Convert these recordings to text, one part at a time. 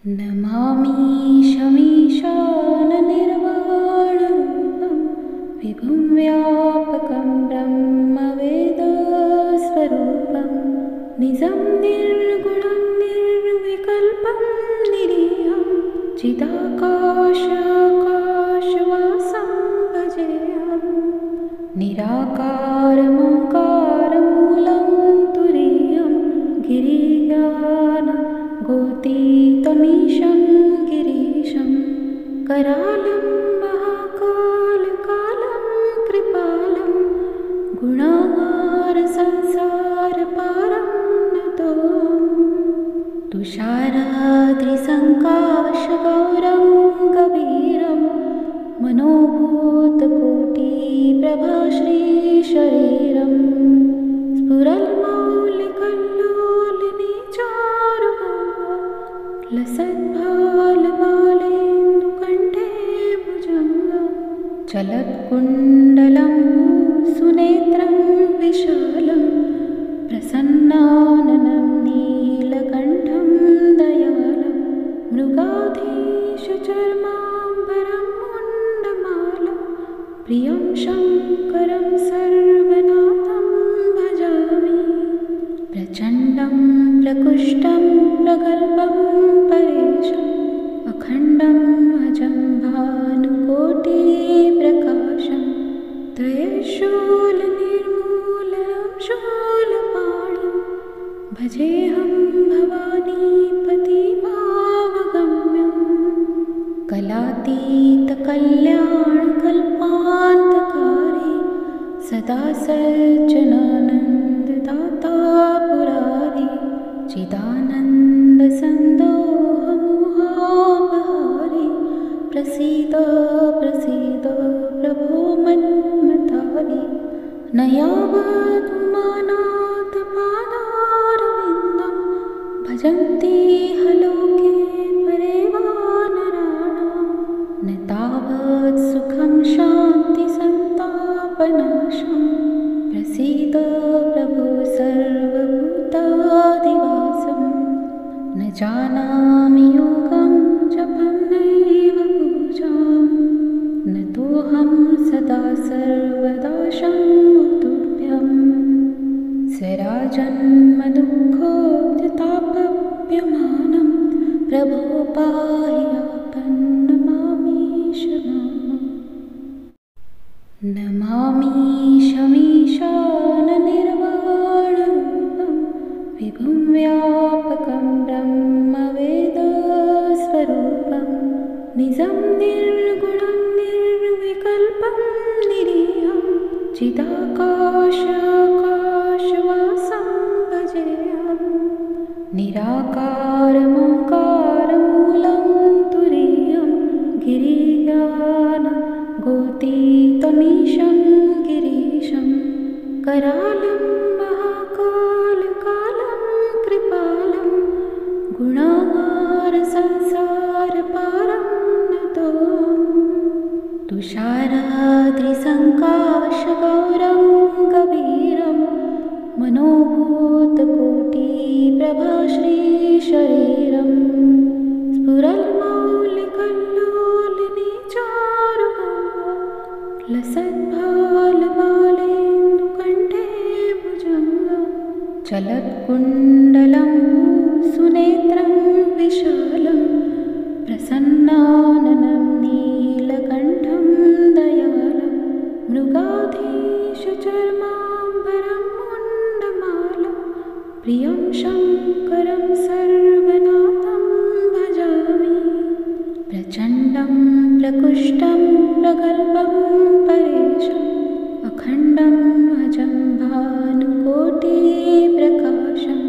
नमामीशमीशाननिर्वाणरूपं विभुं व्यापकं ब्रह्मवेदस्वरूपं निजं निर्गुणं निर्विकल्पं निरीहं चिदाकाशाकाशवासं भजेऽहम् निराकारमोङ्कारमूलं तुरीयं गिरिज्ञानगोतीतमीशं गिरीशं करालं महाकालकालं कृपालं गुणागारसंसारपारं नतोऽहम् तुषाराद्रिसङ्काशगौरं कबीरं मनोभूतकोटिप्रभाश्रीशरीरं स्फुरन्मौलिकल्लोलिनीचारुगङ्गा लसद्भालबालेन्दुकण्ठे भुजङ्गा चलत्कुण्डलं सुनेत्रं विशालं प्रसन्नाननं नीलकण्ठं दयालं मृगाधीशचर्माम्बरं मुण्डमालं प्रियं शङ्करं सर्वनाथं भजामि प्रचण्डं प्रकुष्टं प्रगल्भं परेशम् अखण्डं अजं भानुकोटिप्रकाशं त्रयशूलनिर्मूलनं शूलपाणिं भजेऽहं भवानीपतिमावगम्यं कलातीतकल्याणकल्पान्तकारी सदा सज्जनानन्ददाता पुरारी चिदानन्दसन्दोहमोहापहारी प्रसीद प्रसीद प्रभो मन्मथारी न यावदुमानाथपादारविन्दं भजन्ति लोके परे वा नराणां न तावत् सुखं शान्तिसन्तापनाशं प्रसीद प्रभो सर्वभूतादिवासं न जानामि योगं जपं नैव पूजां न तोऽहं सदा सर्वदा शम्भुतुभ्यं स्वराजन्मदुःखोत्तापप्यमानं प्रभो पाहि आपन्नमामीश नमामीशमीशाननिर्वाणरूपं विभुं व्यापकं ब्रह्मवेदस्वरूपं निजं निर्गुणं निर्विकल्पं निरीहं चिदाकाशाकाशवासं भजेऽहम् निराकारमोङ्कारमूलं तुरीयं गिरिज्ञानगोतीतमीशं गिरीशं करालं महाकालकालं कृपालं गुणागारसंसारपारं नतोऽहम् तुषाराद्रिसङ्काशगौरं कबीरं मनोभूतकोटिप्रभाश्रीशरीरं स्फुरन्मौलिकल्लोलिनीचारुगङ्गा लसद्भालबालेन्दुकण्ठे भुजङ्गा चलत्कुण्डलं सुनेत्रं विशालं प्रसन्नाननं नीलकण्ठं दयालं मृगाधीशचर्माम्बरं मुण्डमालं प्रियं शङ्करं सर्वनाथं भजामि प्रचण्डं प्रकुष्टं प्रगल्भं परेशम् अखण्डं अजं भानुकोटिप्रकाशं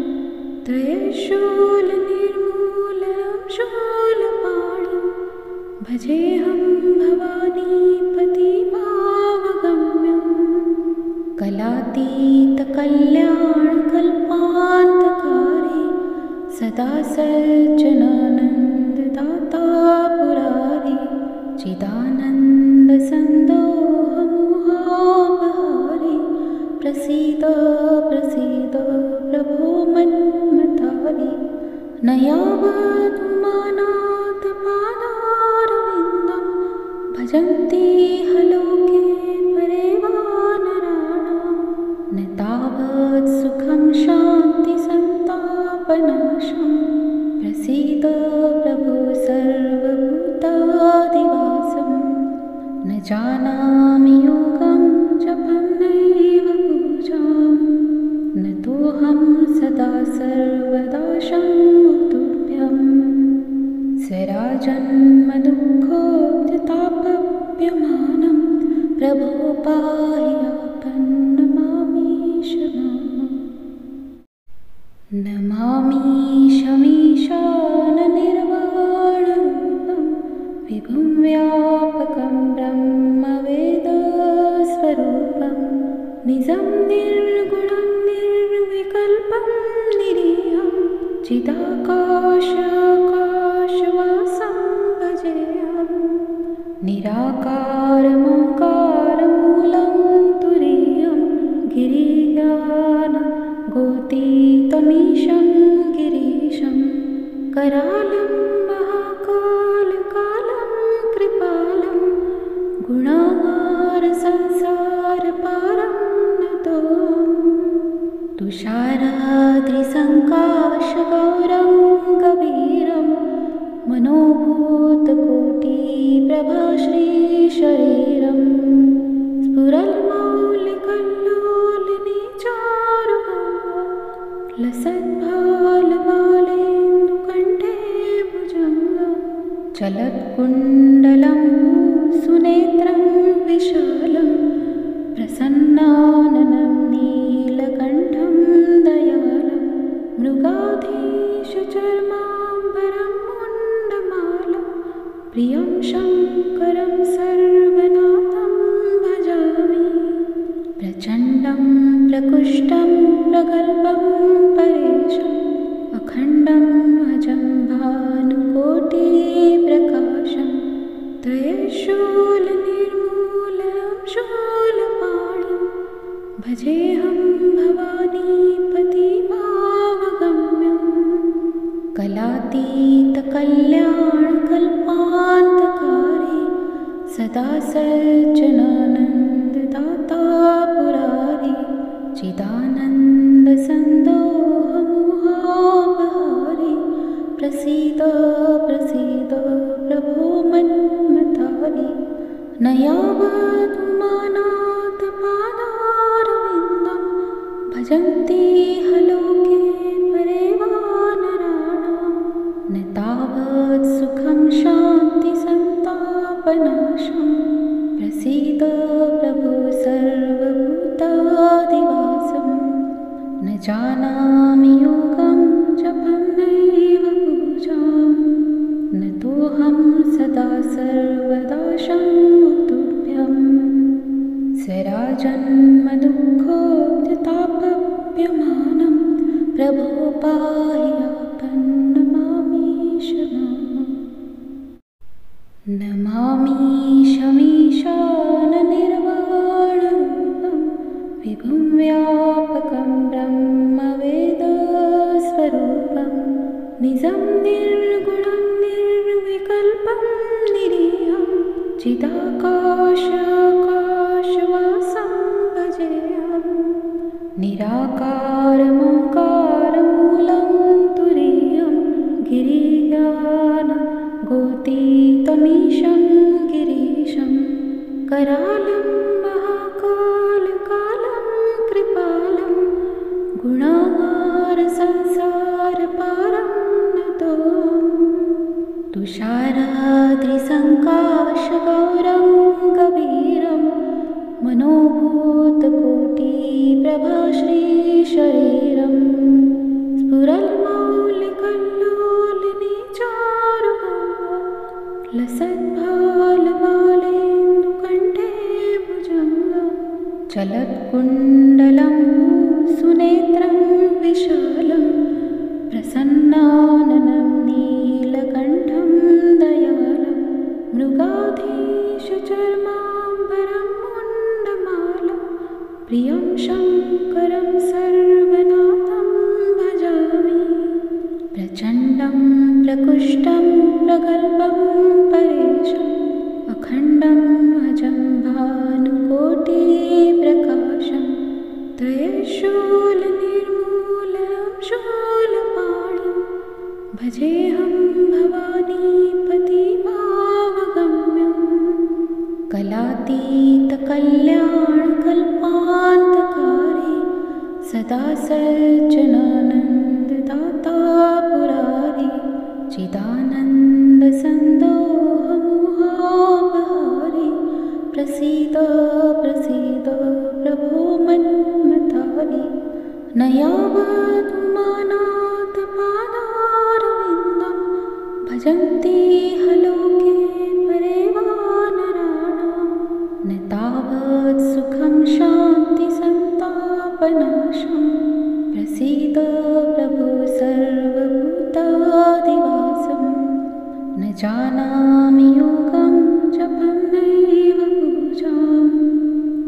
त्रयशूलनिर्मूलनं शूलपाणिं भजेऽहं भवानीपतिमावगम्यं कलातीतकल्याणकल्पान्तकारी सदा सज्जनानन्ददाता पुरारी चिदानन्दसन्दोहमोहापहारी प्रसीद प्रसीद प्रभो मन्मथारी न यावदुमाना प्रसीद प्रभो सर्वभूतादिवासं न जानामि योगं जपं नैव पूजां न तोऽहं सदा सर्वदा शम्भुतुभ्यं स्वराजन्मदुःखोत्तापप्यमानं प्रभो पाहि आपन्नमामीश नमामीशमीशाननिर्वाणरूपं विभुं व्यापकं ब्रह्मवेदस्वरूपं निजं निर्गुणं निर्विकल्पं निरीहं चिदाकाशाकाशवासं भजेऽहं निराकारमोङ्कारमूलं तुरीयं गिरियानगोतीतमीशं गिरीशं करालं महाकालकालं कृपालं गुणागारसंसारपारं नतोऽहं तुषाराद्रिसङ्काशगौरं कबीरं मनोभूतकोटिप्रभाश्रीशरीरं स्फुरन्मौलिकल्लोलिनीचारुगङ्गा लसद्भालमालेन्दुकण्ठे भुजङ्गा चलत्कुण्डलं सुनेत्रं विशालं प्रसन्नाननं नीलकण्ठं दयालं मृगाधीशचर्माम्बरं मुण्डमालं प्रियं शङ्करं सर्वनाथं भजामि प्रचण्डं प्रकुष्टं प्रगल्भं परेशम् अखण्डं अजं भानुकोटिप्रकाशं त्रयशूलनिर्मूलं शूलपाणिं भजेऽहं भवानीपतिभावगम्यं कलातीतकल्याणकल्पान्तकारी सदा सज्जनानन्ददाता पुरारी चिदानन्दसन्दोहमोहापहारी प्रसीद प्रसीद प्रभो मन्मथारी न यावदुमानाथपादारविन्दं भजन्ति लोके परे वानराणां न तावत् सुखं शान्तिसन्तापनाशं प्रसीद प्रभो सर्वभूतादिवासं न जानामि योगं जपं नैव पूजां न तोऽहं सदा सर्वदा शम्भुतुभ्यं स्वराजन्मदुःखोत्तापप्यमानं प्रभो पाहि आपन्नमामीश नमामीशमीशाननिर्वाणरूपं विभुं व्यापकं ब्रह्मवेदस्वरूपं निजं निर्गुणं निर्विकल्पं निरीहं चिदाकाशाकाशवासं भजेऽहं निराकारमोङ्कारमूलं तुरीयं गिरियानगोतीतमीशं गिरीशं करालं महाकालकालं कृपालं गुणागारसंसारपारं नतोऽहं तुषाराद्रिसङ्काशगौरं कबीरं मनोभूतकोटिप्रभाश्रीशरीरं स्फुरन्मौलिकल्लोलिनीचारुगङ्गा लसद्भालमालेन्दुकण्ठे भुजङ्गा चलत्कुण्डलं सुनेत्रं विशालं प्रसन्नाननं नीलकण्ठं दयालं मृगाधीशचर्माम्बरं मुण्डमालं प्रियं शङ्करं सर्वनाथं भजामि प्रचण्डं प्रकुष्टं प्रगल्भं परेशम् अखण्डं अजं भानुकोटिप्रकाशं त्रयशूलनिर्मूलं शूलपाणिं भजे भजेऽहं भवानीपतिमावगम्यं कलातीतकल्याणकल्पान्तकारी सदा सज्जनानन्ददाता पुरारी चिदानन्दसन्दोहमोहापहारी प्रसीद प्रसीद प्रभो मन्मथारी न यावदुमानाथपादारविन्दं भजन्ति लोके परे वा नराणां न तावत् सुखं शान्तिसन्तापनाशं प्रसीद प्रभो सर्वभूतादिवासं न जानामि योगं जपं नैव पूजां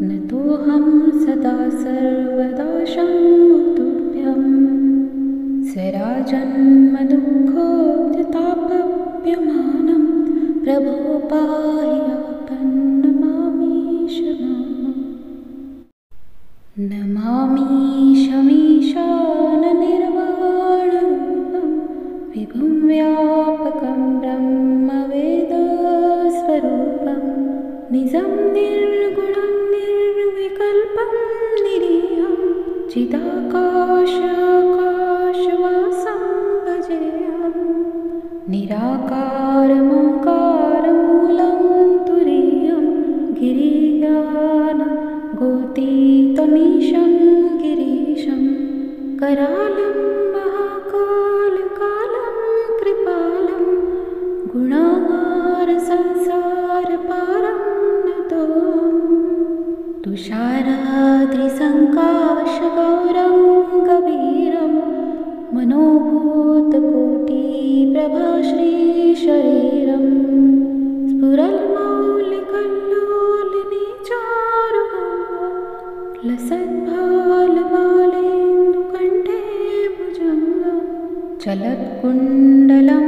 न तोऽहं सदा सर्वदा शम्भुतुभ्यं स्वराजन्मदुःखोत्तापप्यमानं प्रभो पाहि आपन्नमामीश नमामीशमीशाननिर्वाणरूपं विभुं व्यापकं ब्रह्मवेदस्वरूपं निजं निर्गुणं निर्विकल्पं निरीहं चिदाकाशाकाशवासं भजेऽहं निराकारमोङ्कारमूलं तुरीयं गिरियानगोतीतमीशं गिरीशं करालं महाकालकालं कृपालं गुणागारसंसारपारं नतोऽहम् तुषाराद्रिसङ्काशगौरं गभीरं मनोभूतकोटिप्रभाश्रीशरीरं स्फुरन्मौलिकल्लोलिनीचारुगङ्गा लसद्भालबालेन्दुकण्ठे भुजङ्गा चलत्कुण्डलं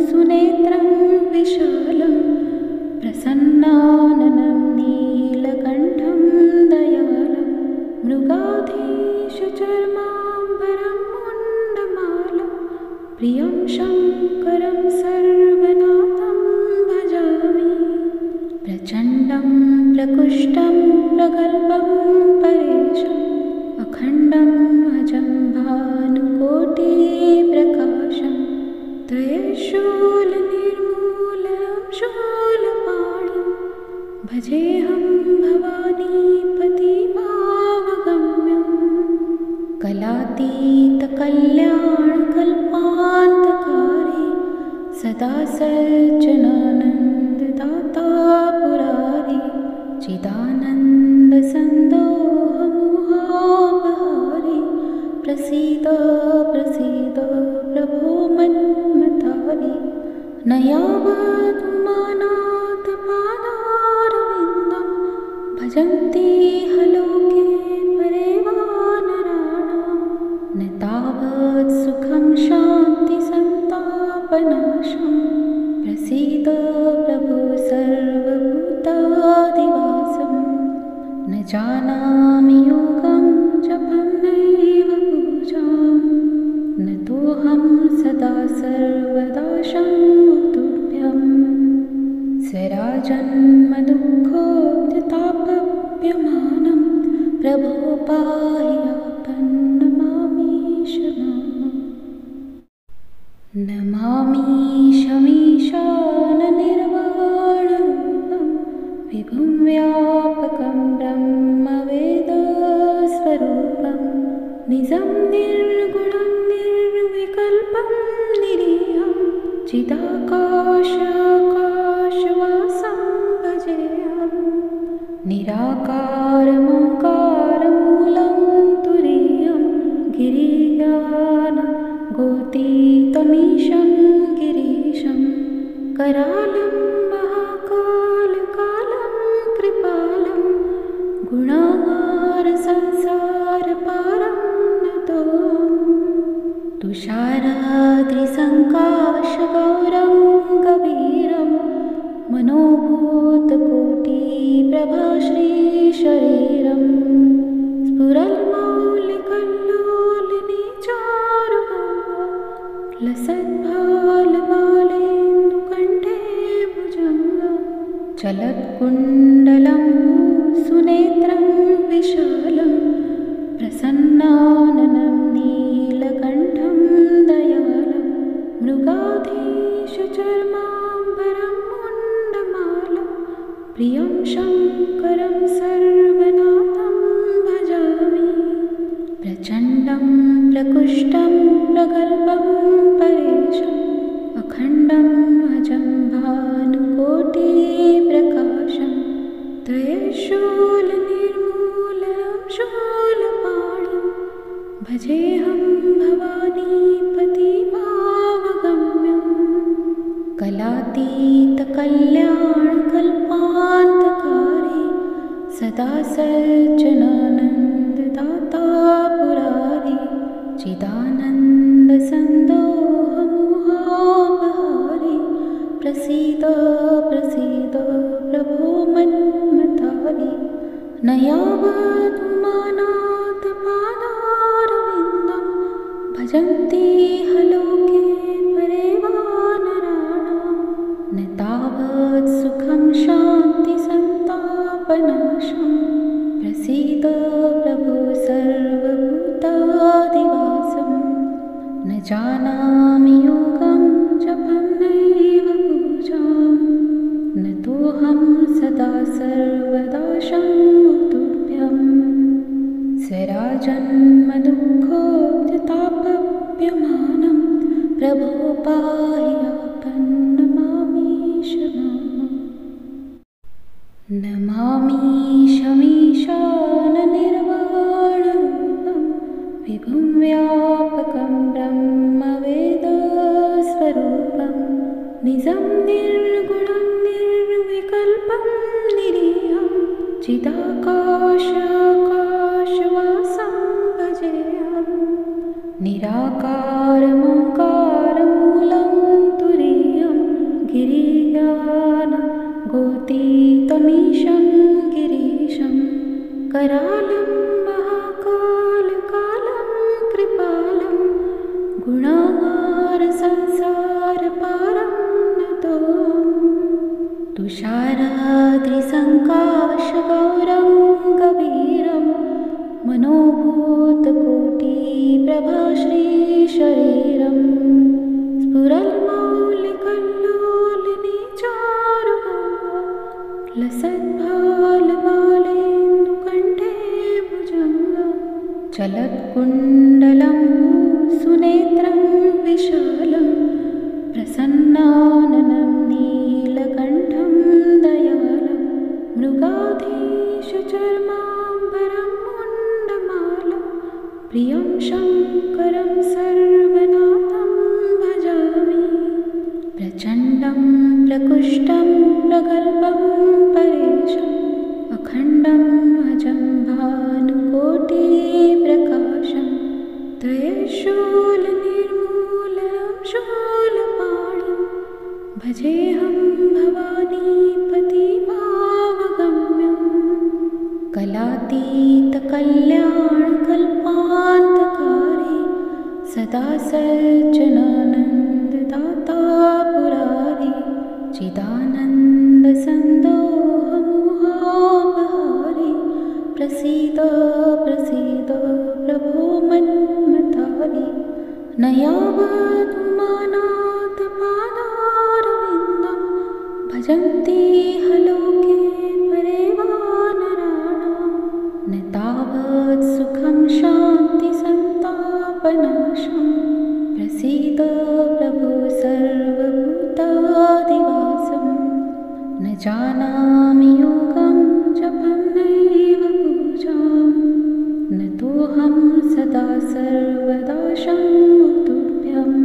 सुनेत्रं विशालं प्रसन्नाननं नीलकण्ठं दयालं मृगाधीशचर्माम्बरं मुण्डमालं प्रियं शङ्करं सर्वनाथं भजामि प्रचण्डं प्रकुष्टं प्रगल्भं परेशम् अखण्डम् अजं भानुकोटिप्रकाशं त्रयशूलनिर्मूलनं शूलपाणिं भजेऽहं भवानीपतिमावगम्यं कलातीतकल्याणकल्पान्तकारी सदा सज्जनानन्ददाता पुरारी चिदानन्दसन्दोहमोहापहारी प्रसीद प्रसीद प्रभो मन्मथारी न यावदुमानाथपादारविन्दं भजन्ति लोके परे वा नराणां न तावत् सुखं शान्तिसन्तापनाशं प्रसीद प्रभो सर्वभूतादिवासं न जानामि योगं जपं नैव पूजां न तोऽहं सदा सर्वदा शम्भुतुभ्यं स्वराजन्मदुःखोत्तापप्यमानं प्रभो पाहि आपन्नमामीश नमामीशमीशाननिर्वाणरूपं विभुं व्यापकं ब्रह्मवेदस्वरूपं निजं निर्गुणं निर्विकल्पं निरीहं चिदाकाशाकाशवासं भजेऽहं निराकारमोङ्कारमूलं तुरीयं गिरियानगोतीतमीशं गिरीशं करालं महाकालकालं कृपालं गुणागारसंसारपारं नतोऽहम् तुषाराद्रिसङ्काशगौरं गभीरं मनोभूतकोटिप्रभाश्रीशरीरं स्फुरन्मौलिकल्लोलिनीचारुगङ्गा लसद्भा चलत्कुण्डलं सुनेत्रं विशालं प्रसन्नाननं नीलकण्ठं दयालं मृगाधीशचर्माम्बरं मुण्डमालं प्रियं शङ्करं सर्वनाथं भजामि। प्रचण्डं प्रकुष्टं प्रगल्भं परेशम् अखण्डं अजं भानुकोटिप्रकाशं त्रयशूलनिर्मूलं शूलपाणिं भजेऽहं भवानीपतिमावगम्यम्। कलातीतकल्याणकल्पान्तकारी सदा सज्जनानन्ददाता पुरारी चिदानन्दसन्दोहमोहापहारी प्रसीद प्रसीद प्रभो मन्मथारी। न यावदुमानाथपादारविन्दं भजन्ति लोके परे वानराणां न तावत् सुखं शान्तिसन्तापनाशं प्रसीद प्रभो सर्वभूतादिवासम्। न जानामि योगं जपं नैव पूजां न तोऽहं सदा सर्वदा शम्भुतुभ्यम्। स्वराजन्मदुःखोत्तापप्यमानं प्रभो पाहि आपन्नमामीश माम्। नमामीशमीशाननिर्वाणरूपं विभुं व्यापकं ब्रह्मवेदस्वरूपं निजं निर्गुणं निर्विकल्पं निरीहं चिदाकाशाकाशवासं भजेऽहम्। निराकारमोङ्कारमूलं तुरीयं गिरियानगोतीतमीशं गिरीशं करालं महाकालकालं कृपालं गुणागारसंसारपारं नतोऽहम्। तुषाराद्रिसङ्काशगौरं गभीरं मनोभूतकोटिप्रभाश्रीशरीरं स्फुरल्मौलिकल्लोलिनीचारुगङ्गा लसद्भालबालेन्दुकण्ठे भुजङ्गा चलत्कुण्डलं सुनेत्रं विशालं प्रसन्नाननं नीलकण्ठं दयालं मृगाधीशचर्माम्बरं मुण्डमालं प्रियं शङ्करं सर्वनाथं भजामि। प्रचण्डं प्रकुष्टं प्रगल्भं परेशम् अखण्डं अजं भानुकोटिप्रकाशं त्रयशूलनिर्मूलं शूलपाणिं भजेऽहं भवानीपतिमावगम्यम्। कलातीतकल्याणकल्पान्तकारी सदा सज्जनानन्ददाता पुरारी चिदानन्दसन्दोहमोहापहारी प्रसीद प्रसीद प्रभो मन्मथारी। न यावदुमानाथपादारविन्दं भजन्ति लोके परे वानराणां न तावत् सुखं शान्तिसन्तापनाशं प्रसीद प्रभो सर्वभूतादिवासम्। न जानामि योगं जपं नैव पूजां न तोऽहं सदा सर्वदा शम्भुतुभ्यम्।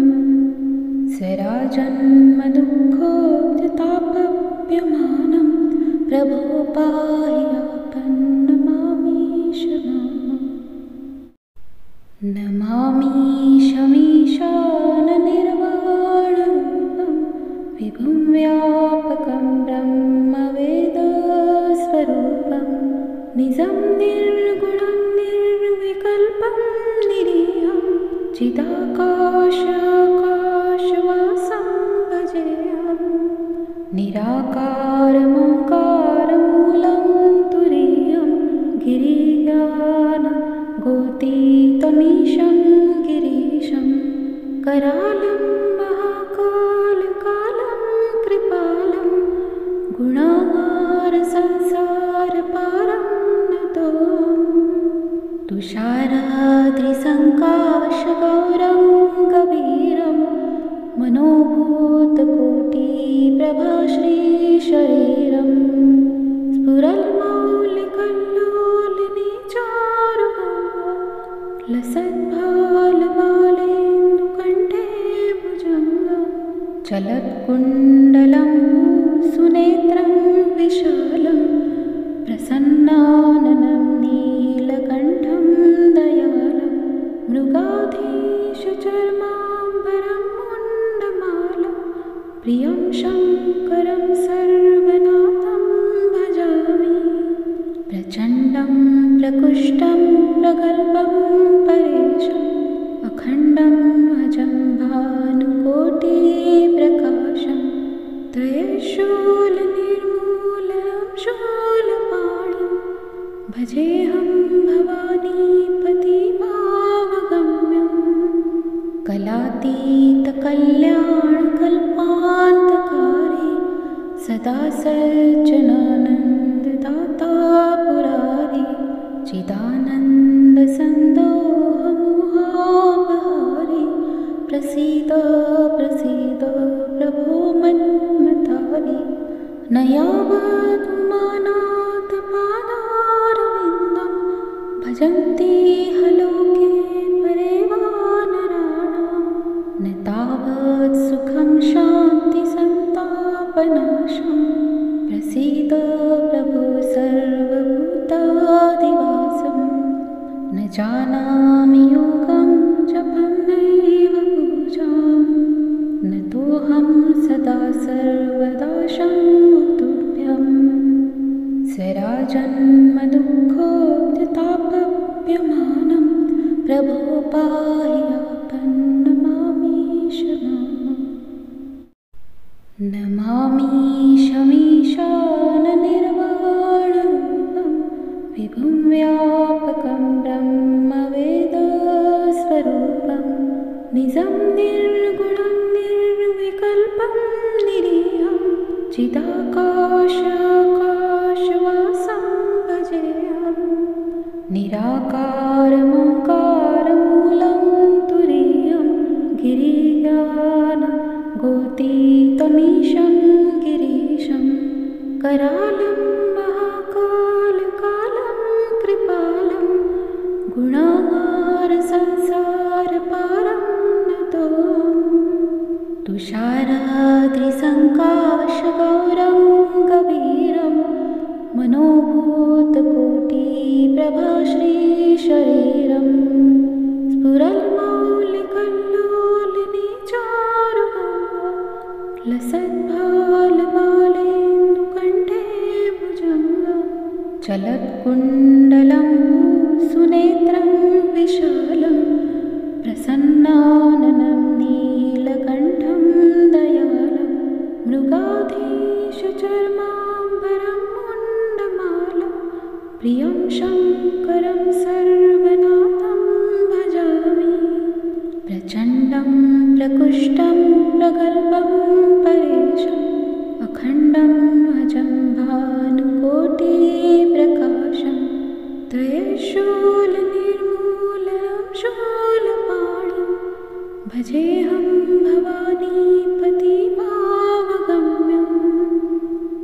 स्वराजन्मदुःखोत्तापप्यमानं प्रभो पाहि आपन्नमामीश माम्। नमामीशमीशाननिर्वाणरूपं विभुं व्यापकं ब्रह्मवेदस्वरूपं निजं निर्गुणं निर्विकल्पं निरीहं चिदाकाशाकाशवासं भजेऽहम्। निराकारमोङ्कारमूलं करालं महाकालकालं कृपालं गुणागारसंसारपारं नतोऽहम् तुषाराद्रिसङ्काशगौरं गभीरं मनोभूतकोटिप्रभाश्रीशरीरं स्फुरन्मौलिकल्लोलिनीचारुगङ्गा लसद्भालबालेन्दुकण्ठे भुजङ्गा चलत्कुण्डलं सुनेत्रं विशालं प्रसन्नाननं नीलकण्ठं दयालं मृगाधीशचर्माम्बरं मुण्डमालं प्रियं शङ्करं सर्वनाथं भजामि प्रचण्डं प्रकुष्टं प्रगल्भं परेशम् अखण्डम् अजं भानुकोटिप्रकाशं त्रयशूलनिर्मूलनं शूलपाणिं भजेऽहं भवानीपतिभावगम्यं कलातीतकल्याणकल्पान्तकारी सदा सज्जनानन्ददाता पुरारी चिदानन्दसन्दोहमोहापहारी प्रसीद प्रसीद प्रभो मन्मथारी न यावदुमानाथपादारविन्दं भजन्ति लोके परे वा नराणां न तावत् सुखं शान्तिसन्तापनाशं प्रसीद प्रभो सर्वभूतादिवासं न जानामि योगं जपं नैव पूजां न तोऽहं सदा सर्वदा शम्भुतुभ्यं स्वराजन्मदुःखोद्यतापप्यमानं प्रभो पाहि आपन्नमामीश नमामीशमीशाननिर्वाणरूपं विभुं व्यापकं ब्रह्मवेदस्वरूपं निजं निर्गुणं निर्विकल्पं निरीहं चिदाकाशाकाशवासं भजेऽहं निराकारमोङ्कारमूलं तुरीयं गिरिज्ञानगोतीतमीशं गिरीशं करालं महाकालकालं कृपालं गुणागारसंसारपारं नतोऽहम् तुषाराद्रिसङ्काशगौरं गभीरं मनोभूतकोटिप्रभाश्रीशरीरं स्फुरन्मौलिकल्लोलिनीचारुगङ्गा लसद्भालबालेन्दुकण्ठे भुजङ्गा चलत्कुण्डलं सुनेत्रं विशालं प्रसन्नाननं नीलकण्ठं दयालं मृगाधीशचर्माम्बरं मुण्डमालं प्रियं शङ्करं सर्वनाथं भजामि प्रचण्डं प्रकुष्टं प्रगल्भं परेशम् अखण्डम् अजं भानुकोटिप्रकाशं त्रयशूलनिर्मूलनं शूलपाणिं भजेऽहं भवानीपतिभावगम्यं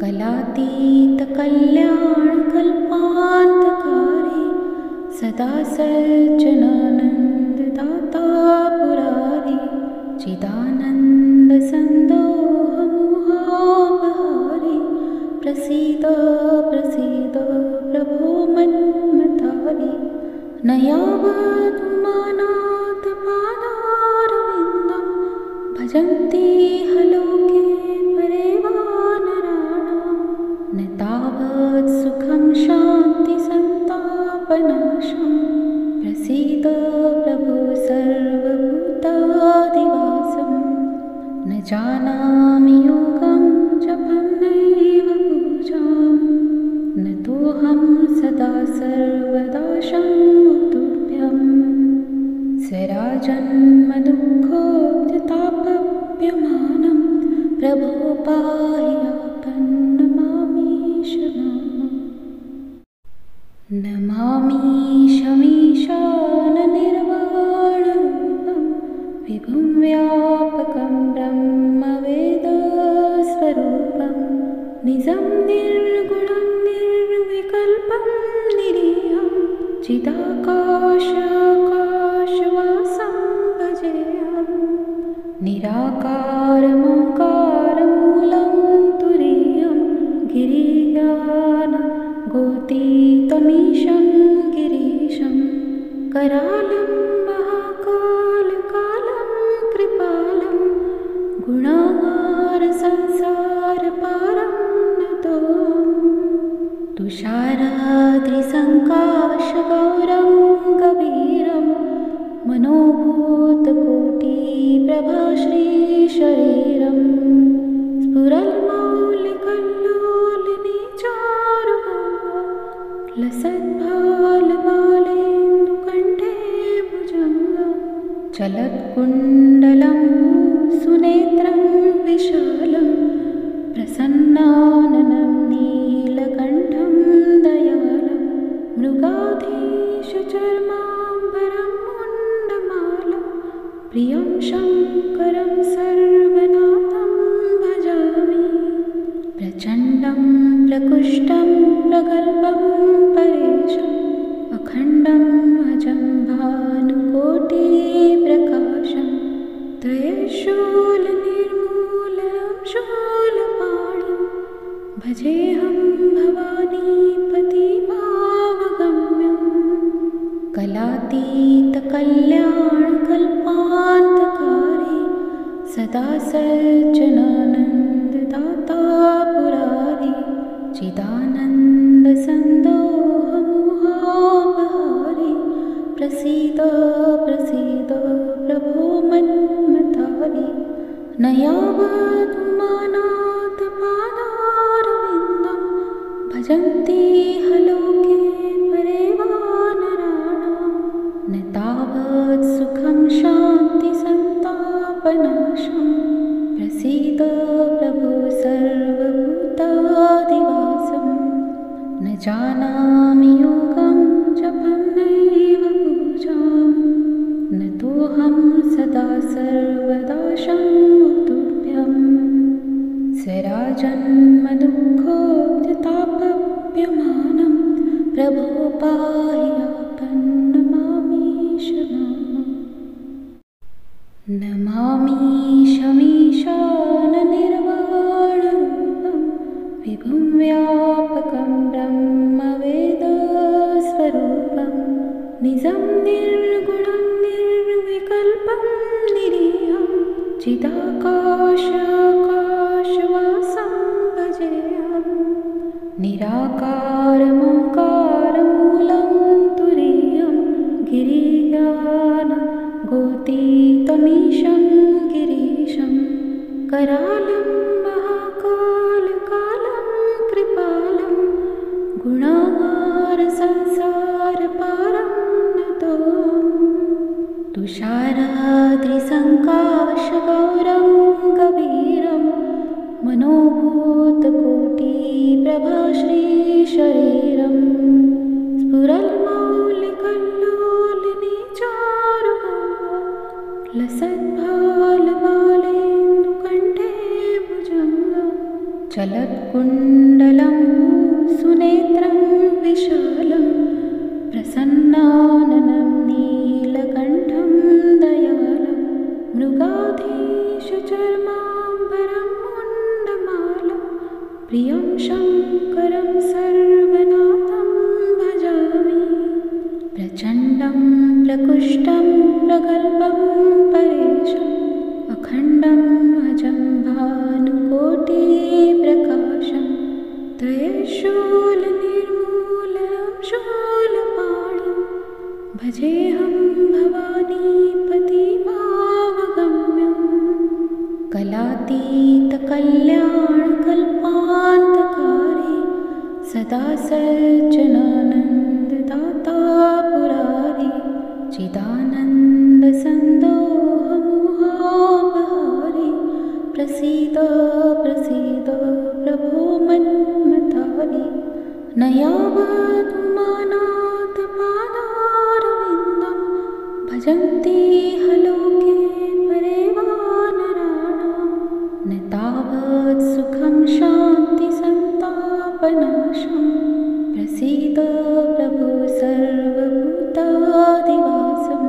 कलातीतकल्याणकल्पान्तकारी सदा सज्जनानन्ददाता पुरारी चिदानन्दसन्दोहमोहापहारी प्रसीद प्रसीद प्रभो मन्मथारी न यावदुमानाथपादारविन्दं भजन्ति लोके परे वा नराणां न तावत् सुखं शान्तिसन्तापनाशं प्रसीद प्रभो सर्वभूतादिवासं न जानामि योगं जपं नैव पूजां न तोऽहं सदा सर्वदा शम्भुतुभ्यं स्वराजन्मदुःखोत्तापप्यमानं प्रभो पाहि आपन्नमामीश नमामीशमीशाननिर्वाणरूपं विभुं व्यापकं ब्रह्मवेदस्वरूपं निजं निर्गुणं निर्विकल्पं निरीहं चिदाकाशाकाशवासं भजेऽहम् निराकारमोङ्कारमूलं तुरीयं गिरियानगोतीतमीशं गिरीशं करालं महाकालकालं कृपालं गुणागारसंसारपारं नतोऽहम् तुषाराद्रिसङ्काशगौरं गभीरं मनोभूतकोटिप्रभाश्रीशरीरं स्फुरन्मौलिकल्लोलिनीचारुगङ्गा लसद्भालबालेन्दुकण्ठे भुजङ्गा चलत्कुण्डलं सुनेत्रं विशालं प्रसन्नाननं नीलकण्ठं दयालं मृगाधीशचर्माम्बरं मुण्डमालं प्रियं शङ्करं सर्वनाथं भजामि प्रचण्डं प्रकुष्टं प्रगल्भं परेशम् अखण्डम् अजं भानुकोटिप्रकाशं त्रयशूलनिर्मूलनं शूलपाणिं भजेऽहं भवानीपतिभावगम्यं कलातीतकल्याणकल्पान्तकारी सदा सज्जनानन्ददाता पुरारी चिदानन्दसन्दोहमोहापहारी प्रसीद प्रसीद प्रभो मन्मथारी न यावदुमानाथपादारविन्दं भजन्ति लोके परे वा नराणां न तावत् सुखं शान्तिसन्तापनाशं प्रसीद प्रभो सर्वभूतादिवासं न जानामि योगं जपं नैव पूजां न तोऽहं सदा सर्वदा शम्भुतुभ्यं स्वराजन्मदुःखोत्तापप्यमानं प्रभो पाहि आपन्नमामीश नमामीशमीशाननिर्वाणरूपं विभुं व्यापकं ब्रह्मवेदस्वरूपं निजं निर्गुणं निर्विकल्पं निरीहं चिदाकाशाकाशवासं भजेऽहम् निराकारमोङ्कारमूलं तुरीयं गिरियानगोतीतमीशं गिरीशं करालं महाकालकालं कृपालं गुणागारसंसारपारं नतोऽहम् तुषाराद्रिसङ्काशगौरं गभीरं मनोभूतकोटिप्रभाश्रीशरीरं स्फुरन्मौलिकल्लोलिनीचारुगङ्गा लसद्भालबालेन्दुकण्ठे भुजङ्गा चलत्कुण्डलं सुनेत्रं विशालं प्रसन्नाननं नीलकण्ठं दयालं मृगाधीशचर्माम्बरं मुण्डमालं प्रियं शङ्करं सर्वनाथं भजामि प्रचण्डं प्रकुष्टं प्रगल्भं परेशम् अखण्डम् अजं भानुकोटिप्रकाशं त्रयशूलनिर्मूलनं शूलपाणिं भजेऽहं भवानीपतिभावगम्यं कलातीतकल्याणकल्पान्तकारी सदा सज्जनानन्ददाता पुरारी चिदानन्दसन्दोहमोहापहारी प्रसीद प्रसीद प्रभो मन्मथारि न यावदुमानाथपादारविन्दं भजन्ति लोके परे वा नराणां न तावत् सुखं शान्तिसन्तापनाशं प्रसीद प्रभो सर्वभूतादिवासं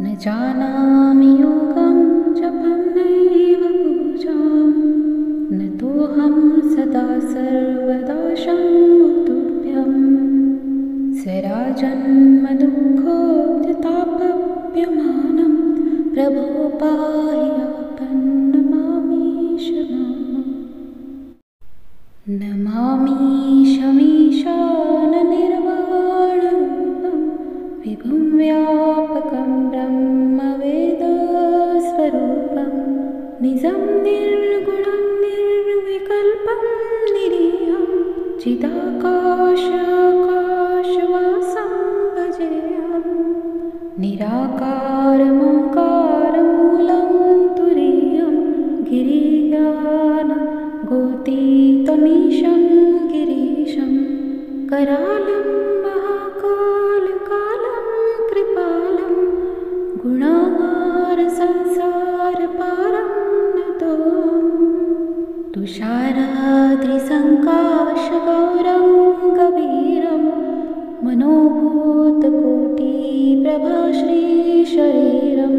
न जानामि योगं जपं नैव पूजां न तोऽहं सदा सर्वदा शम्भुतुभ्यं स्वराजन्मदुःखोद्यतापप्यमानं प्रभो पाहि आपन्नमामीश नमामीशमीशाननिर्वाणरूपं विभुं व्यापकं ब्रह्मवेदस्वरूपं निजं निर्गुणं निर्विकल्पं निरीहं चिदाकाशाकाशवासं भजेऽहं निराकारमोङ्कारमूलं तुरीयं गिरिज्ञानगोतीतमीशं गिरीशं करालं महाकालकालं कृपालं गुणागारसंसारपारं नतोऽहं तुषाराद्रिसङ्काशगौरं कबीरं मनोभूतकोटिप्रभाश्रीशरीरं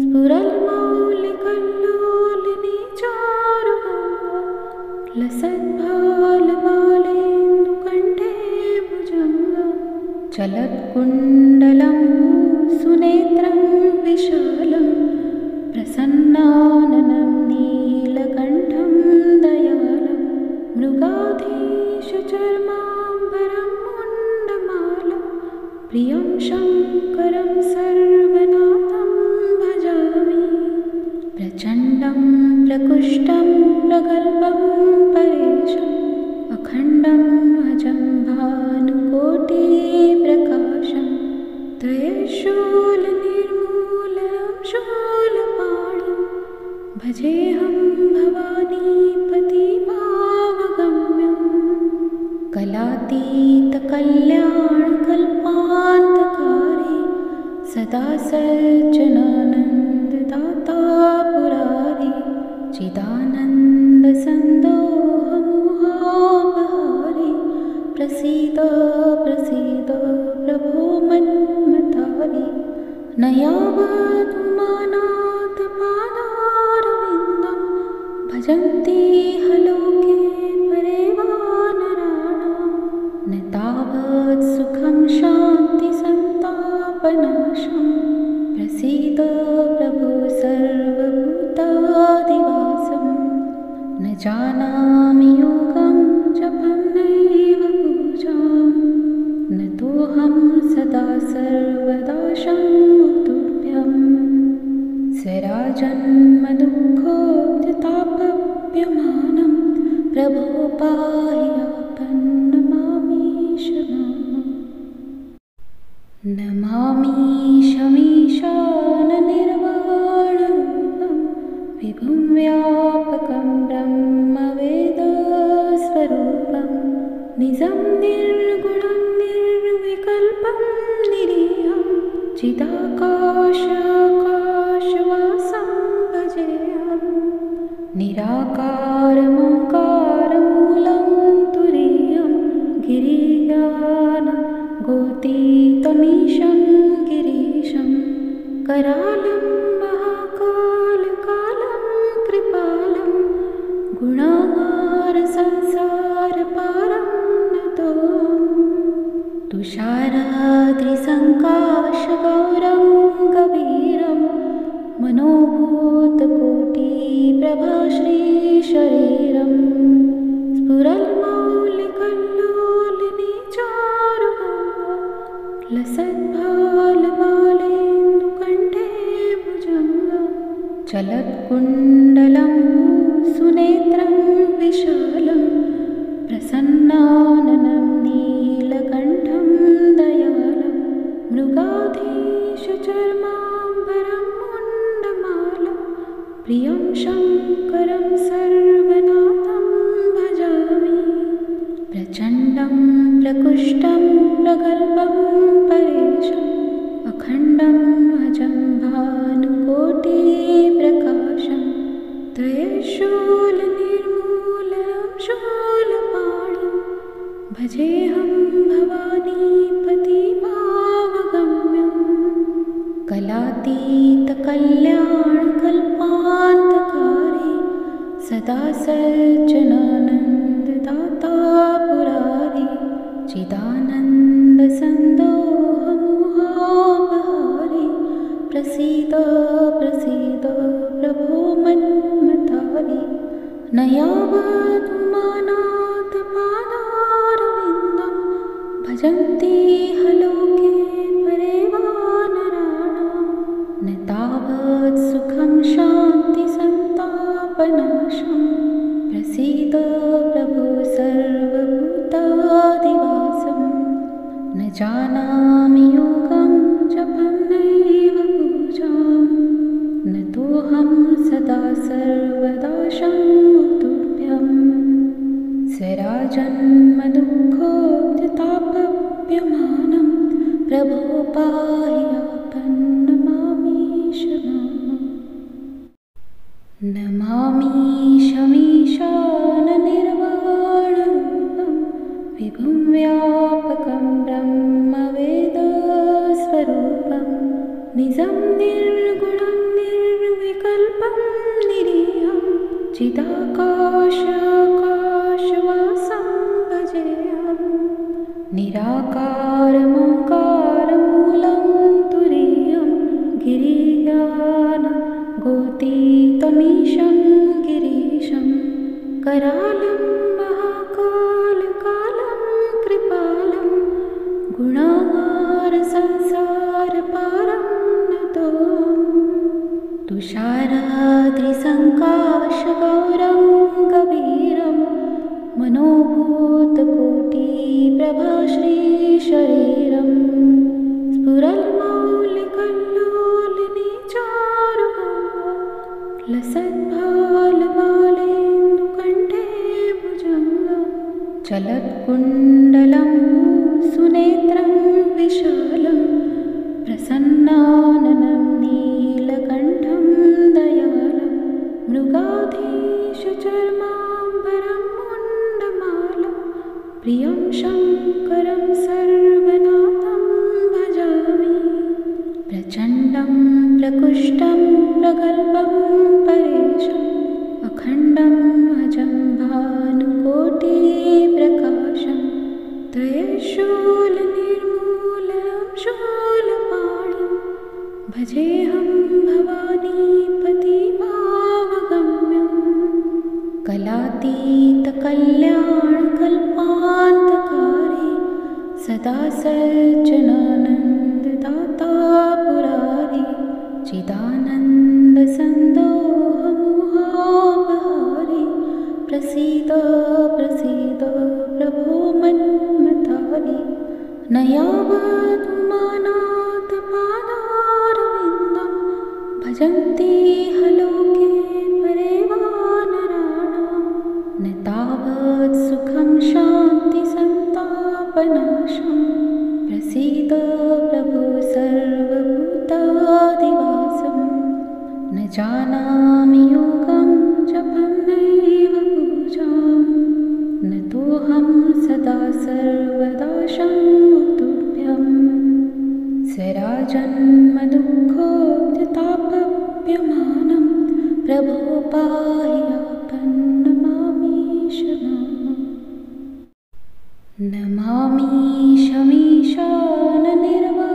स्फुरन्मौलिकल्लोलिनीचारुगङ्गा लसद्भालबालेन्दुकण्ठे भुजङ्गा चलत्कुण्डलं सुनेत्रं विशालं प्रसन्नाननं नीलकण्ठं दयालं मृगाधीशचर्माम्बरं मुण्डमालं प्रियं शङ्करं सर्वनाथं भजामि प्रचण्डं प्रकुष्टं प्रगल्भं परेशम् अखण्डं अजं भानुकोटिप्रकाशं त्रयशूलनिर्मूलं शूलपाणिं भजेऽहं भवानीपतिमावगम्यं कलातीतकल्याणकल्पान्तकारी सदा सज्जनानन्ददाता पुरारी चिदानन्दसन्दोहमोहापहारी प्रसीद प्रसीद प्रभो मन्मथारि न यावदुमानाथपादारविन्दं भजन्ति लोके परे वा नराणां न तावत् सुखं शान्तिसन्तापनाशं प्रसीद प्रभो सर्वभूतादिवासं न जानामि योगं जपं नैव पूजां न तोऽहं सदा सर्वदा शम्भुतुभ्यं स्वराजन्मदुःखोद्यतापप्यमानं प्रभो पाहि आपन्नमामीश नमामीशमीशाननिर्वाणरूपं विभुं व्यापकं ब्रह्मवेदस्वरूपं निजं निर्गुणं निर्विकल्पं निरीहं चिदाकाशाकाशवासं भजेऽहं निराकारमोङ्कारमूलं तुरीयं गिरिज्ञानगोतीतमीशं गिरीशं करालं महाकालकालं कृपालं गुणागारसंसारपारं नतोऽहं तुषाराद्रिसङ्काशगौरं कबीरं मनोभूतकोटिप्रभाश्रीशरीरं स्फुरन्मौलिकल्लोलिनीचारुगङ्गा लसद्भालबालेन्दुकण्ठे भुजङ्गा चलत्कुण्डलं सुनेत्रं विशालं प्रसन्नाननं नीलकण्ठं दयालं मृगाधीशचर्माम्बरं मुण्डमालं प्रियं शङ्करं भजेऽहं भवानीपतिमावगम्यं कलातीतकल्याणकल्पान्तकारि सदा सज्जनानन्ददाता पुरारि चिदानन्दसन्दोहमोहापहारि प्रसीद प्रसीद प्रभो मन्मथारि न यावदुमानाथपादारविन्दं भजन्ति लोके परे वा नराणां न तावत् सुखं शान्तिसन्तापनाशं प्रसीद प्रभो सर्वभूतादिवासं न जानामि योगं जपं नैव पूजां न तोऽहं सदा सर्वदा शम्भुतुभ्यं स्वराजन्मदुःखोत्तापप्यमानं प्रभो पाहि आपन्नमामीश नमामीशमीशाननिर्वाणरूपं विभुं व्यापकं ब्रह्मवेदस्वरूपं निजं निर्गुणं निर्विकल्पं निरीहं चिदाकाशाकाशवासं भजेऽहं निराकारमोकारमूलं तुरीयं गिरियानगोतीतमीशं गिरीशं करालं महाकालकालं कृपालं गुणागारसंसारपारं नतोऽहम् तुषाराद्रिसङ्काशगौरं गभीरं मनोभूतकोटिप्रभाश्रीशरीरं स्फुरन्मौलिकल्लोलिनीचारुगङ्गा लसद्भालबालेन्दुकण्ठे भुजङ्गा चलत्कुण्डलं सुनेत्रं विशालं प्रसन्नाननं नीलकण्ठं दयालं मृगाधीशचर्माम्बरं मुण्डमालं प्रियं शङ्करं सर्वनाथं भजामि प्रचण्डं प्रकुष्टं प्रगल्भं परेशम् अखण्डम् अजं भानुकोटिप्रकाशं त्रयशूलनिर्मूलनं शूलपाणिं भजेऽहं भवानीपतिमावगम्यं कलातीतकल्याणकल्पान्तकारि सदा सज्जनानन्ददाता पुरारि चिदानन्दसन्दोहमोहापहारि प्रसीद प्रसीद प्रभो मन्मथारि न यावदुमानाथपादारविन्दं भजन्ति लोके परे वा नराणां न तावत् सुखं शान्तिसन्तापनाशं प्रसीद प्रभो सर्वभूतादिवासं न जानामि योगं जपं नैव पूजां न तोऽहं सदा सर्वदा शम्भुतुभ्यं स्वराजन्मदुःखोत्तापप्यमानं प्रभो पाहि आपन्नमामीश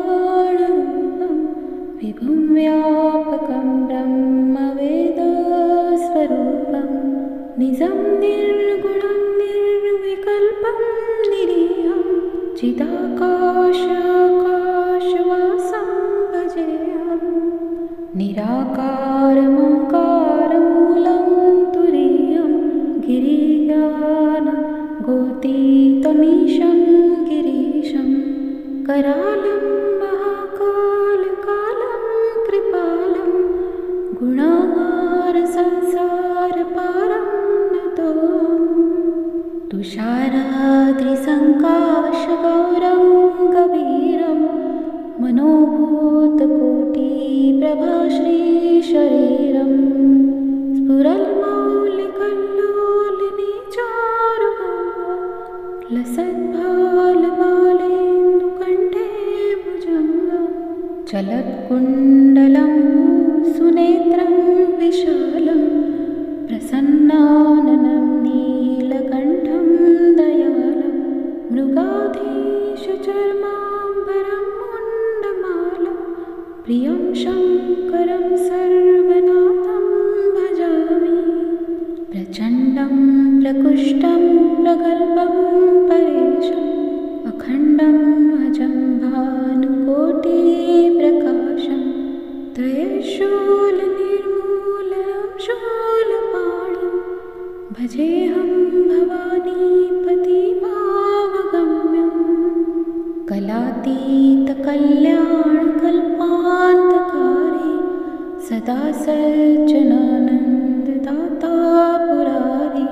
नमामीशमीशाननिर्वाणरूपं विभुं व्यापकं ब्रह्मवेदस्वरूपं निजं निर्गुणं निर्विकल्पं निरीहं चिदाकाशाकाशवासं भजेऽहं निराकारमोकारमूलं तुरीयं गिरियानगोतीतमीशं गिरीशं करालं महाकालकालं कृपालं गुणागारसंसारपारं नतोऽहम् तुषाराद्रिसङ्काशगौरं गभीरं मनोभूतकोटिप्रभाश्रीशरीरं स्फुरन्मौलिकल्लोलिनीचारुगङ्गा लसद्भा चलत्कुण्डलं सुनेत्रं विशालं प्रसन्नाननं नीलकण्ठं दयालं मृगाधीशचर्माम्बरं मुण्डमालं प्रियं शङ्करं सर्वनाथं भजामि। प्रचण्डं प्रकुष्टं प्रगल्भं परेशम् अखण्डं अजं भानुकोटिप्रकाशं त्रयशूलनिर्मूलं शूलपाणिं भजेऽहं भवानीपतिमावगम्यम्। कलातीतकल्याणकल्पान्तकारे सदा सज्जनानन्ददाता पुरारे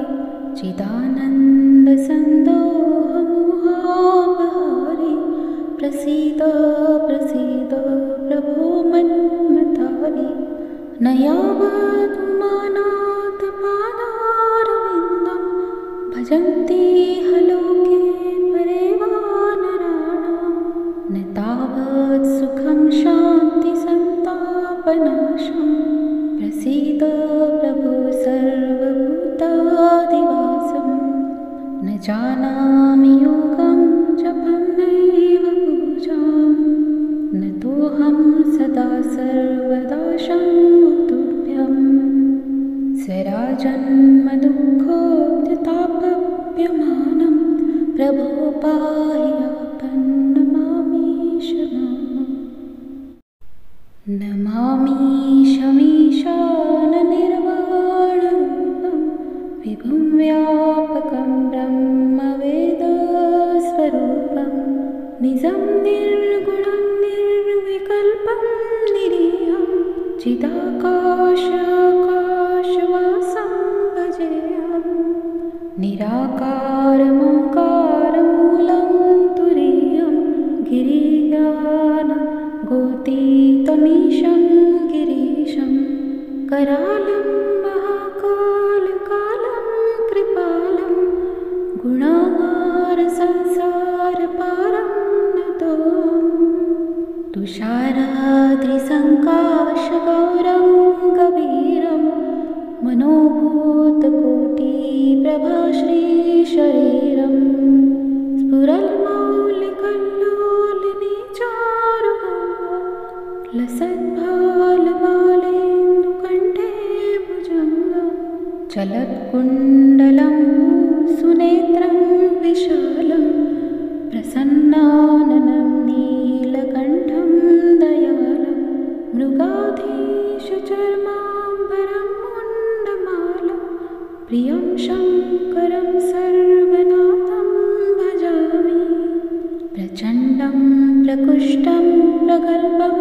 चिदानन्दसन्दोहमोहापहारे प्रसीद प्रसीद प्रभो मन्मथारे। न यावदुमानाथपादारविन्दं भजन्ति लोके परे वानराणां न तावत् सुखं शान्तिसन्तापनाशं प्रसीद प्रभो सर्वभूतादिवासम्। न जानामि योगं जपं नैव पूजां न तोऽहं सदा सर्वदा शम्भुतुभ्यम्। स्वराजन्मदुःखोत्तापप्यमानं प्रभो पाहि आपन्नमामीश माम्। नमामीशमीशाननिर्वाणरूपं विभुं व्यापकं ब्रह्मवेदस्वरूपं निजं निर्गुणं निर्विकल्पं निरीहं चिदाकाशाकाशवासं भजेऽहम्। निराकारमोङ्कारमूलं तुरीयं गिरियानगोतीतमीशं गिरीशं करालं महाकालकालं कृपालं गुणागारसंसारपारं नतोऽहम्। तुषाराद्रिसङ्काशगौरं कबीरं मनोभूतकोटिप्रभाश्रीशरीरं स्फुरल्मौलिकल्लोलिनीचारुगङ्गा लसद्भालबालेन्दुकण्ठे भुजङ्गा। चलत्कुण्डलं सुनेत्रं विशालं प्रसन्नाननं नीलकण्ठं दयालं मृगाधीशचर्माम्बरं मुण्डमालं प्रियं शङ्करं सर्वनाथं भजामि। प्रचण्डं प्रकुष्टं प्रगल्भं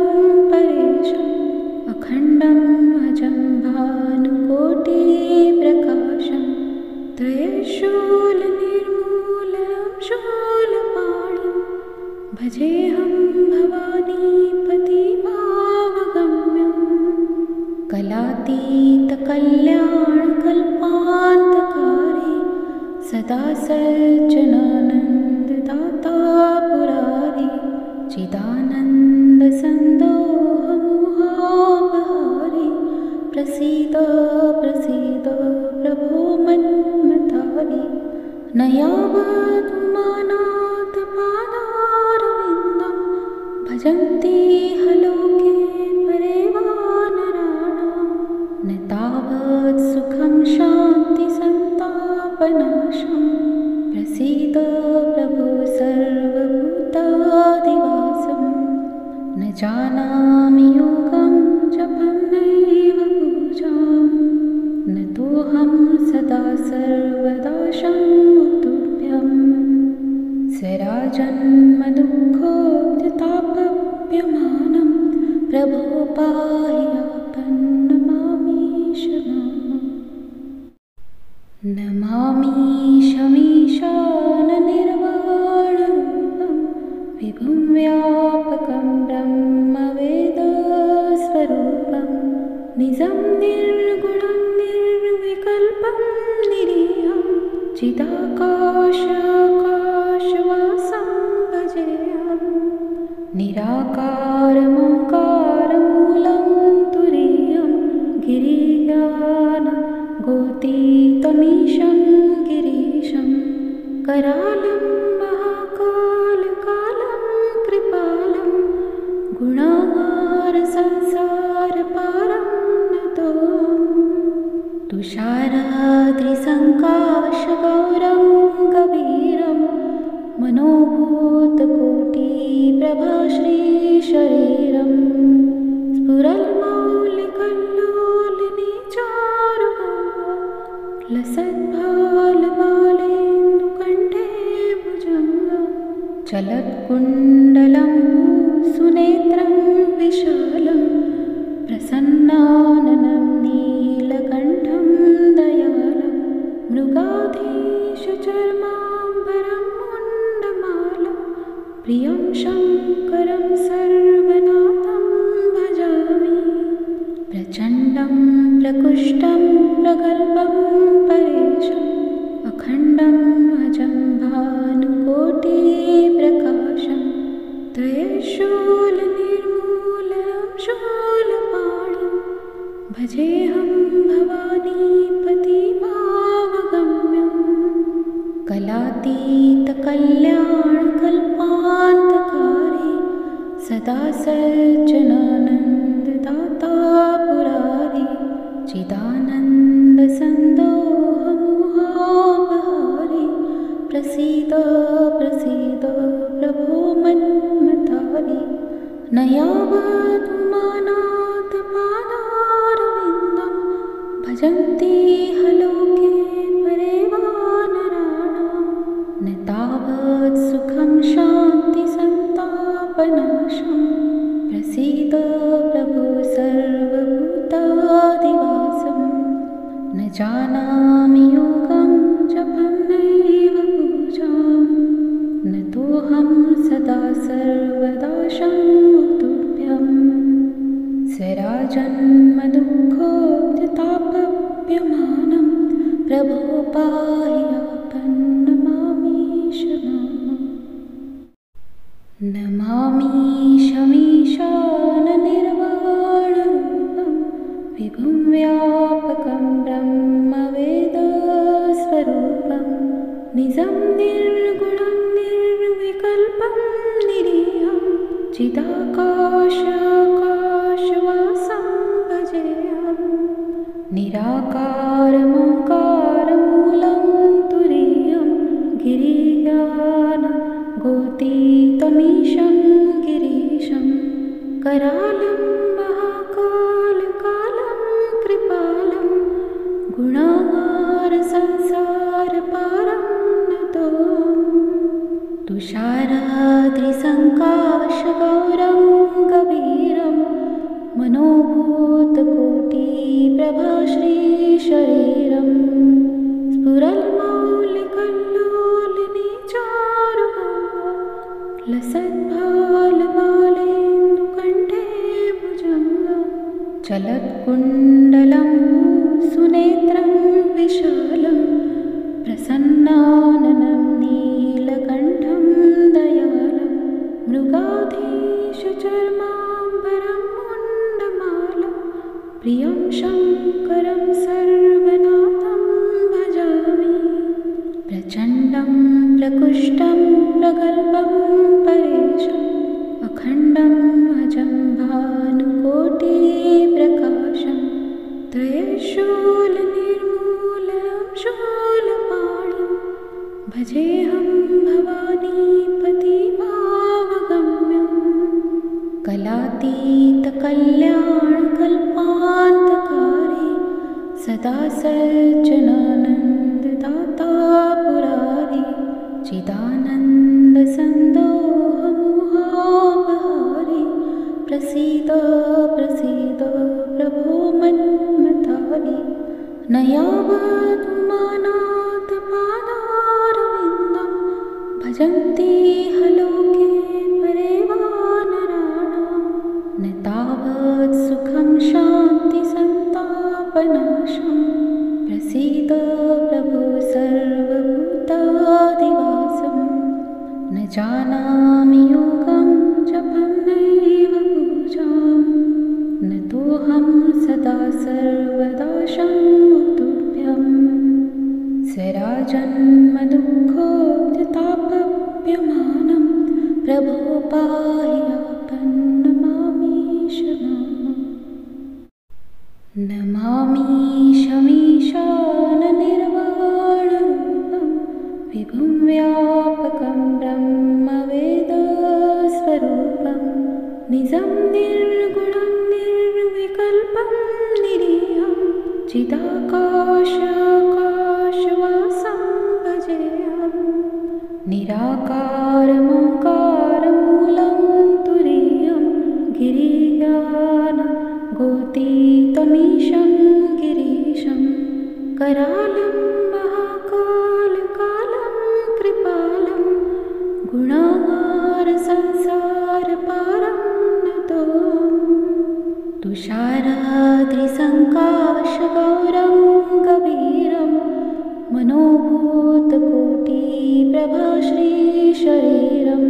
परेशम् अखण्डं अजं भानुकोटिप्रकाशं त्रयशूलनिर्मूलं शूलपाणिं भजेऽहं भवानीपतिमावगम्यम्। कलातीतकल्याणकल्पान्तकारे सदा सज्जनानन्ददाता पुरारे चिदानन्दसन्दोहमोहापहारे प्रसीद प्रसीद प्रभो मन्मथारे। न यावदुमानाथपादारविन्दं भजन्ति लोके परे वानराणां न तावत् सुखं शान्तिसन्तापनाशं प्रसीद प्रभो सर्वभूतादिवासम्। न जानामि योगं जपं नैव पूजां न तोऽहं सदा सर्वदा शम्भुतुभ्यम्। स्वराजन्मदुःखोत्तापप्यमानं प्रभो पाहि आपन्नमामीश माम्। नमामीशमीशाननिर्वाणरूपं विभुं व्यापकं ब्रह्मवेदस्वरूपं निजं निर्गुणं निर्विकल्पं निरीहं चिदाकाशाकाशवासं भजेऽहम्। निराकारमोङ्कारमूलं करालं महाकालकालं कृपालं गुणागारसंसारपारं नतोऽहम् तुषाराद्रिसङ्काशगौरं कबीरं मनोभूतकोटिप्रभाश्रीशरीरं स्फुरन्मौलिकल्लोलिनीचारुगङ्गा लसद्भालमालेन्दुकण्ठे भुजङ्गा चलत्कुण्डलं सुनेत्रं विशालं प्रसन्नाननं नीलकण्ठं दयालं मृगाधीशचर्माम्बरं मुण्डमालं प्रियं शङ्करं सर्वनाथं भजामि प्रचण्डं प्रकुष्टं प्रगल्भं परेशम् अखण्डम् अजं भानुकोटिप्रकाशं त्रयशूलनिर्मूलनं शूलपाणिं भजेऽहं भवानीपतिभावगम्यम् कलातीतकल्याणकल्पान्तकारी सदा सज्जनानन्ददाता पुरारी चिदानन्दसन्दोहमोहापहारी प्रसीद प्रसीद प्रभो मन्मथारी न यावदुमानाथपादारविन्दं भजन्ति लोके परे वानराणां न तावत् सुखं शान्तिसन्तापनाशं प्रसीद प्रभो सर्वभूतादिवासं न जानामि योगं जपं नैव पूजां न तोऽहं सदा सर्वदा शम्भुतुभ्यं स्वराजन्मदुःखोद्यतापप्यमानं प्रभो पाहि आपन्नमामीश नमामीशमीशाननिर्वाणरूपं विभुं व्यापकं ब्रह्मवेदस्वरूपं निजं निर्गुणं निर्विकल्पं निरीहं चिदाकाशाकाशवासं भजेऽहम् निराकारमोकारमूलं तुरीयं गिरिज्ञानगोतीतमीशं गिरीशं करालं महाकालकालं कृपालं गुणागारसंसारपारं नतोऽहम् तुषाराद्रिसङ्काशगौरं कबीरं मनोभूतकोटिप्रभाश्रीशरीरं स्फुरन्मौलिकल्लोलिनीचारुगङ्गा लसद्भालमालेन्दुकण्ठे भुजङ्गा चलत्कुण्डलं सुनेत्रं विशालं प्रसन्नाननं नीलकण्ठं दयालं मृगाधीशचर्माम्बरं मुण्डमालं प्रियं शङ्करं सर्वनाथं भजामि प्रचण्डं प्रकुष्टं प्रगल्भं परेशम् अखण्डम् अजं भानुकोटिप्रकाशं त्रयशूलनिर्मूलनं शूलपाणिं भजेऽहं भवानीपतिभावगम्यम् कलातीतकल्याणकल्पान्तकारी सदा सज्जनानन्ददाता पुरारी चिदानन्दसन्दोहमोहापहारी प्रसीद प्रसीद प्रभो मन्मथारी न यावदुमानाथपादारविन्दं भजन्ति लोके परे वानराणां न तावत् सुखं शान्तिसन्तापनाशं स्वराजन्मदुःखोत्तापप्यमानं प्रभो पाह्यापन्नमामीश नमामीशमीशाननिर्वाणरूपं विभुं व्यापकं ब्रह्मवेदस्वरूपं निजं निर्गुणं निर्विकल्पं निरीहं चिदाकाशाकाशवासं भजेऽहम् निराकारमोङ्कारमूलं तुरीयं गिरियानगोतीतमीशं गिरीशं करालं महाकालकालं कृपालं गुणागारसंसारपारं नतोऽहम् तुषाराद्रिसङ्काशगौरं कबीरं मनोभूतकोटिप्रभाश्रीशरीरं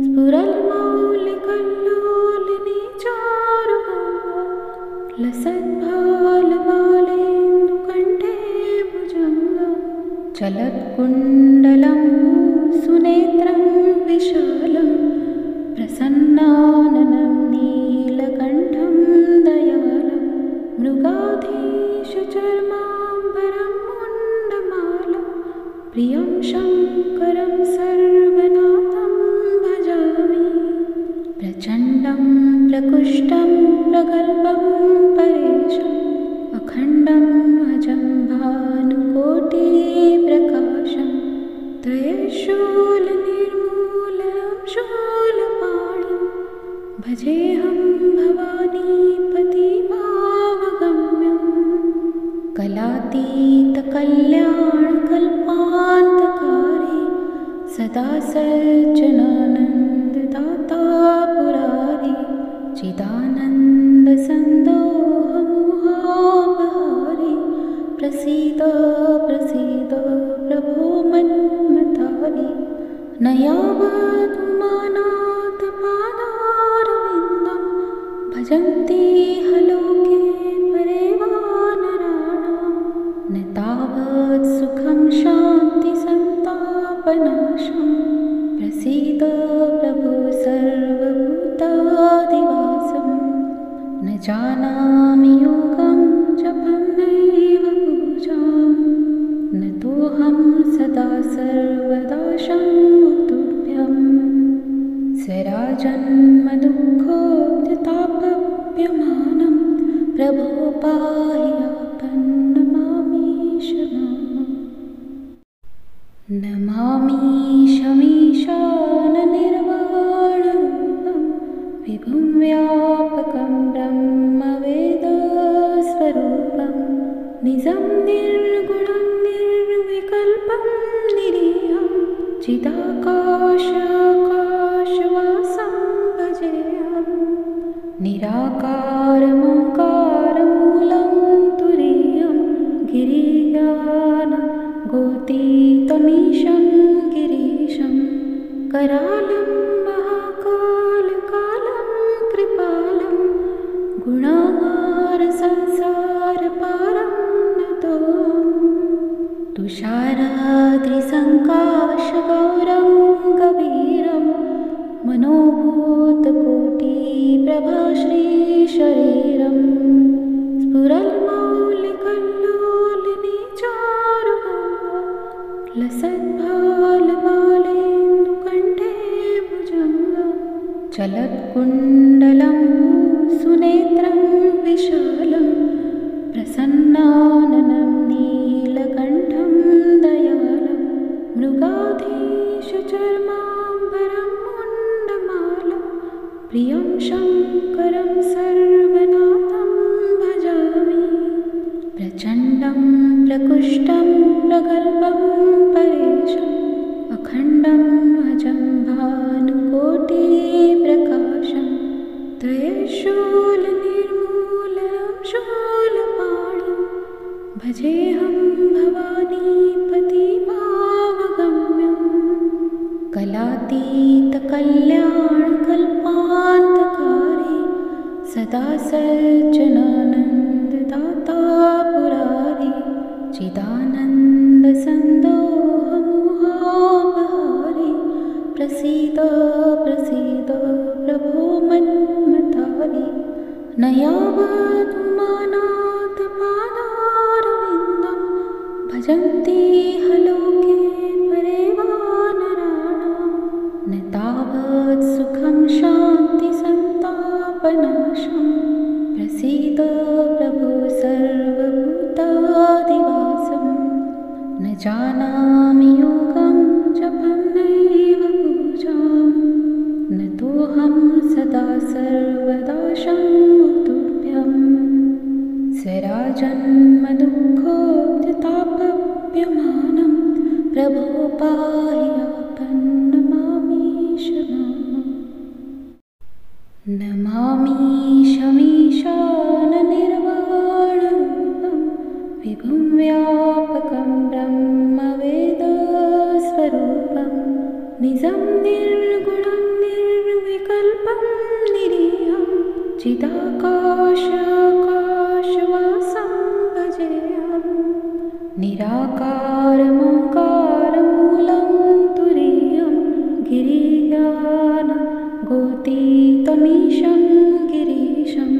स्फुरन्मौलिकल्लोलिनीचारुगङ्गा लसद्भालबालेन्दुकण्ठे भुजङ्गा चलत्कुण्डलं सुनेत्रं विशालं प्रसन्नाननं नीलकण्ठं दयालं मृगाधीशचर्माम्बरं मुण्डमालं प्रियं शङ्करं सर्वनाथं भजामि प्रचण्डं प्रकुष्टं प्रगल्भं परेशम् अखण्डम् अजं भानुकोटिप्रकाशं त्रयशूलनिर्मूलनं शूलपाणिं भजेऽहं भवानीपतिभावगम्यं कलातीतकल्याणकल्पान्तकारी सदा सज्जनानन्ददाता पुरारी चिदानन्दसन्दोहमोहापहारी प्रसीद प्रसीद प्रभो मन्मथारी न यावदुमानाथपादारविन्दं भजन्ति लोके परे वा नराणां न तावत् सुखं शान्तिसन्तापनाशं प्रसीद प्रभो सर्वभूतादिवासं न जानामि योगं जपं नैव पूजां न तोऽहं सदा सर्वदा शम्भुतुभ्यं स्वराजन्मदुःखोत्तापप्यमानं प्रभो पाह्यापन्नमामीश नमामीशमीशाननिर्वाणरूपं विभुं व्यापकं ब्रह्मवेदस्वरूपं निजं निर्गुणं निर्विकल्पं निरीहं चिदाकाशाकाशवासं भजेऽहम् निराकारमोङ्कारमूलं तुरीयं गिरियानगोतीतमीशं गिरीशं करालं महाकालकालं कृपालं गुणागारसंसारपारं नतोऽहम् तुषाराद्रिसङ्काशगौरं कबीरं मनोभूतकोटिप्रभाश्रीशरीरं स्फुरन्मौलिकल्लोलिनीचारुगङ्गा लसद्भालबालेन्दुकण्ठे भुजङ्गा चलत्कुण्डलं सुनेत्रं विशालं प्रसन्नाननं नीलकण्ठं दयालं मृगाधीशचर्माम्बरं मुण्डमालं प्रियं शङ्करं सर्वनाथं भजामि प्रचण्डं प्रकुष्टं प्रगल्भं परेशम् अखण्डम् अजं भानुकोटिप्रकाशं त्रयशूलनिर्मूलनं शूलपाणिं भजेऽहं भवानीपतिभावगम्यं कलातीतकल्याणकल्पान्तकारी सदा सज्जनानन्ददाता पुरारी चिदानन्दसन्दोहमोहापहारी न यावदुमानाथपादारविन्दं भजन्ति लोके परे वानराणां न तावत् सुखं शान्तिसन्तापनाशं प्रसीद प्रभो सर्वभूतादिवासं न जानामि योगं जपं नैव पूजां न तोऽहं सदा सर्वदा शम्भुतुभ्यं स्वराजन्मदुःखोद्यतापप्यमानं प्रभो पाहि आपन्नमामीश नमामीशमीशाननिर्वाणरूपं विभुं व्यापकं ब्रह्मवेदस्वरूपं निजं निर्गुणं निर्विकल्पं निरीहं चिदाकाशाकाशवासं भजेऽहं निराकारमोकारमूलं तुरीयं गिरियानगोतीतमीशं गिरीशं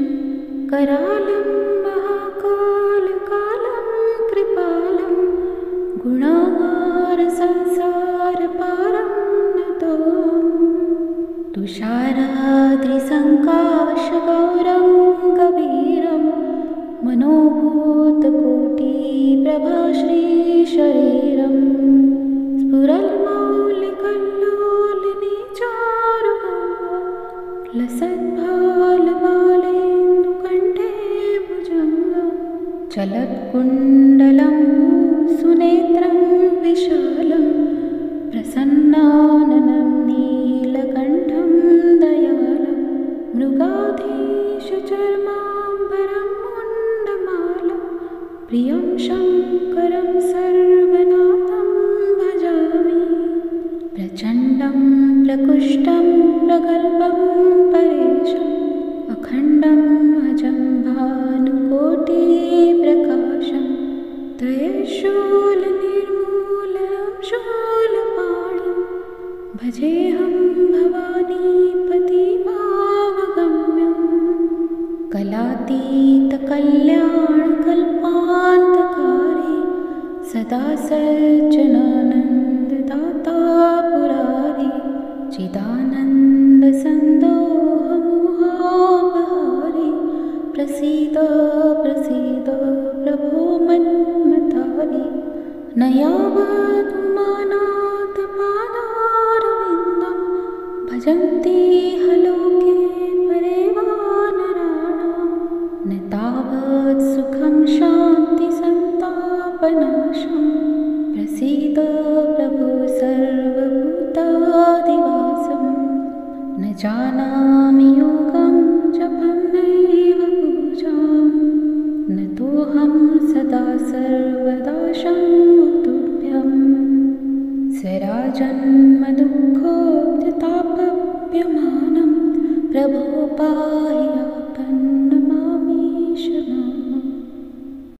करालं महाकालकालं कृपालं गुणागारसंसारपारं नतोऽहं तुषाराद्रिसङ्काशगौरं कबीरं मनोभूतकोटिप्रभाश्रीशरीरं स्फुरन्मौलिकल्लोलिनीचारुगङ्गा लसद्भालबालेन्दुकण्ठे भुजङ्गा चलत्कुण्डलं सुनेत्रं विशालं प्रसन्नाननं नीलकण्ठं दयालं मृगाधीशचर्माम्बरं मुण्डमालं प्रियं शङ्करं सर्वनाथं भजामि प्रचण्डं प्रकुष्टं प्रगल्भं परेशम् अखण्डं अजं भानुकोटिप्रकाशं त्रयशूलनिर्मूलनं शूलपाणिं भजेऽहं भवानीपतिभावगम्यं कलातीतकल्याणकल्पान्तकारी सदा सज्जनानन्ददाता पुरारी चिदानन्दसन्दोहमोहापहारी प्रसीद प्रसीद प्रभो मन्मथारी न यावदुमानाथपादारविन्दं भजन्ति लोके परे वानराणां न तावत् सुखं शान्तिसन्तापनाशं प्रसीद प्रभो सर्वभूतादिवासं न जानामि योगं जपं नैव पूजां न तोऽहं सदा सर्वदा शम्भुतुभ्यं स्वराजन्मदुःखोद्यतापप्यमानं प्रभो पाहि